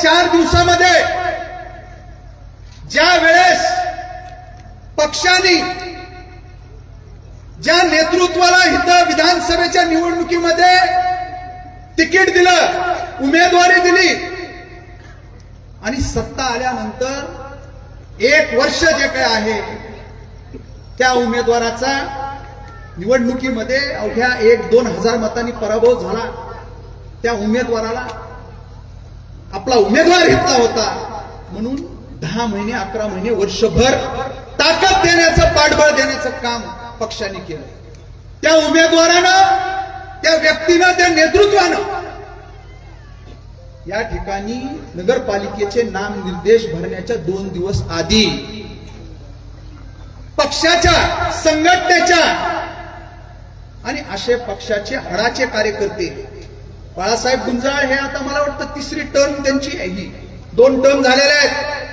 4 दिवसामध्ये ज्या वेळेस पक्षाने ज्या नेतृत्वाला इथं विधानसभेच्या निवडणुकीमध्ये तिकीट दिलं, उमेदवारी दिली आणि सत्ता आल्यानंतर 1 वर्ष जे काय आहे त्या उमेदवाराचा निवडणुकीमध्ये अवघ्या 1-2 हजार मतांनी पराभव झाला, त्या उमेदवाराला आपला उमेदवार घेतला होता म्हणून 10 महिने 11 महिने वर्षभर ताकद देण्याचं, पाठबळ देण्याचं काम पक्षाने केलं. त्या उमेदवारानं, त्या व्यक्तीनं, त्या नेतृत्वानं या ठिकाणी नगरपालिकेचे नामनिर्देश भरण्याच्या 2 दिवस आधी पक्षाच्या, संघटनेच्या आणि असे पक्षाचे हडाचे कार्यकर्ते, बाळासाहेब गुंजाळ हे आता मला वाटतं 3री टर्म त्यांची आहे, 2 टर्म झालेल्या आहेत.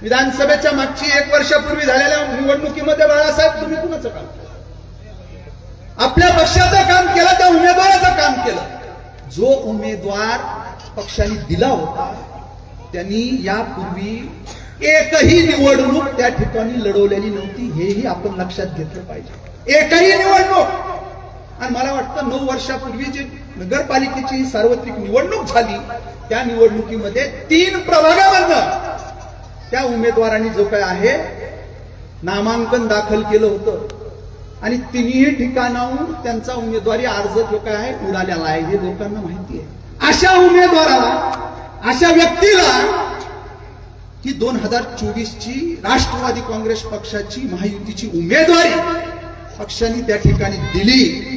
विधानसभेच्या मागची 1 वर्षापूर्वी झालेल्या निवडणुकीमध्ये बाळासाहेब तुम्ही कुणाचं काम केलं? आपल्या पक्षाचं काम केलं, त्या उमेदवाराचं काम केलं. जो उमेदवार पक्षाने दिला होता त्यांनी यापूर्वी एकही निवडणूक त्या ठिकाणी लढवलेली नव्हती, हेही आपण लक्षात घेतलं पाहिजे. एकही निवडणूक. आणि मला वाटतं 9 वर्षापूर्वी जी नगरपालिकेची सार्वत्रिक निवडणूक झाली त्या निवडणुकीमध्ये 3 प्रभागामधनं त्या उमेदवारांनी जो काय आहे नामांकन दाखल केलं होतं आणि 3ही ठिकाणाहून त्यांचा उमेदवारी अर्ज जो काय आहे उडालेला आहे, हे लोकांना माहिती आहे. अशा उमेदवाराला, अशा व्यक्तीला ही 2024ची राष्ट्रवादी काँग्रेस पक्षाची महायुतीची उमेदवारी पक्षाने त्या ठिकाणी दिली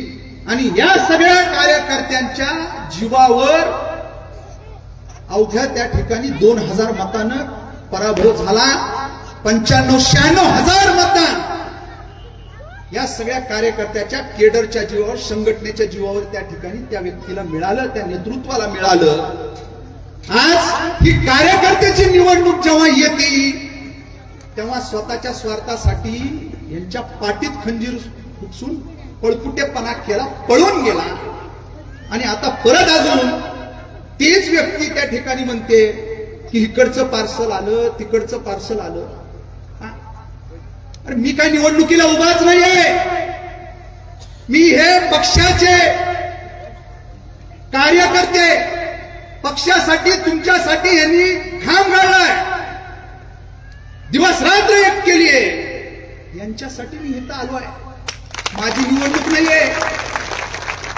आणि या सगळ्या कार्यकर्त्यांच्या जीवावर अवघ्या त्या ठिकाणी 2000 मतांना पराभव झाला. 95-96 हजार मतांना या सगळ्या कार्यकर्त्याच्या, केडरच्या जीवावर, संघटनेच्या जीवावर त्या ठिकाणी त्या व्यक्तीला मिळालं, त्या नेतृत्वाला मिळालं. आज ही कार्यकर्त्याची निवडणूक जेव्हा येते तेव्हा स्वतःच्या स्वार्थासाठी यांच्या पाठीत खंजीर खुपसून पळपुटेपणा केला, पळून गेला आणि आता परत अजून तीच व्यक्ती त्या ठिकाणी म्हणते की इकडचं पार्सल आलं, तिकडचं पार्सल आलं. अरे मी काय निवडणुकीला उभाच नाहीये, मी हे पक्षाचे कार्यकर्ते, पक्षासाठी, तुमच्यासाठी यांनी घाम गाळलाय, दिवस रात्र एक केली आहे, यांच्यासाठी मी इथं आलो आहे. माझी निवडणूक नाहीये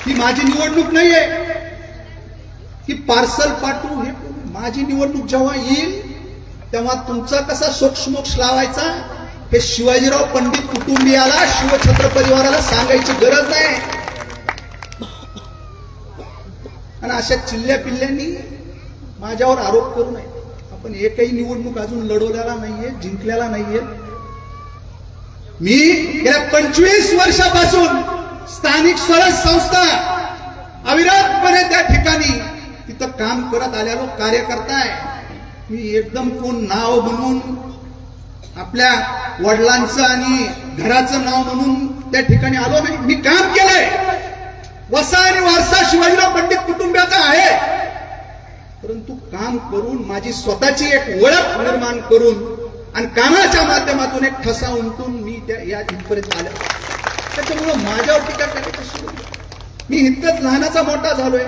ही, माझी निवडणूक नाहीये की पार्सल पाठवू, हे माझी निवडणूक जेव्हा येईल तेव्हा तुमचा कसा सोक्षमोक्ष लावायचा हे शिवाजीराव पंडित कुटुंबियाला, शिवछत्र परिवाराला सांगायची गरज नाही. आणि अशा चिल्ल्या पिल्ल्यांनी माझ्यावर आरोप करू नये. आपण एकही निवडणूक अजून लढवलेला नाहीये, जिंकलेला नाहीये. मी गेल्या 25 वर्षापासून स्थानिक स्वराज्य संस्था अविरतपणे त्या ठिकाणी तिथं काम करत आलेलो कार्यकर्ता आहे. मी एकदम कोण नाव म्हणून, आपल्या वडिलांचं आणि घराचं नाव म्हणून त्या ठिकाणी आलो नाही. मी काम केलंय. वसा आणि वारसा शिवाजीराव पंडित कुटुंबाचा आहे, परंतु काम करून माझी स्वतःची एक ओळख निर्माण करून आणि कामाच्या माध्यमातून एक ठसा उमटून मी या इथपर्यंत आलो. त्याच्यामुळे माझ्यावर टीका करायची सुरू, मी इतकंच लहानाचा मोठा झालोय.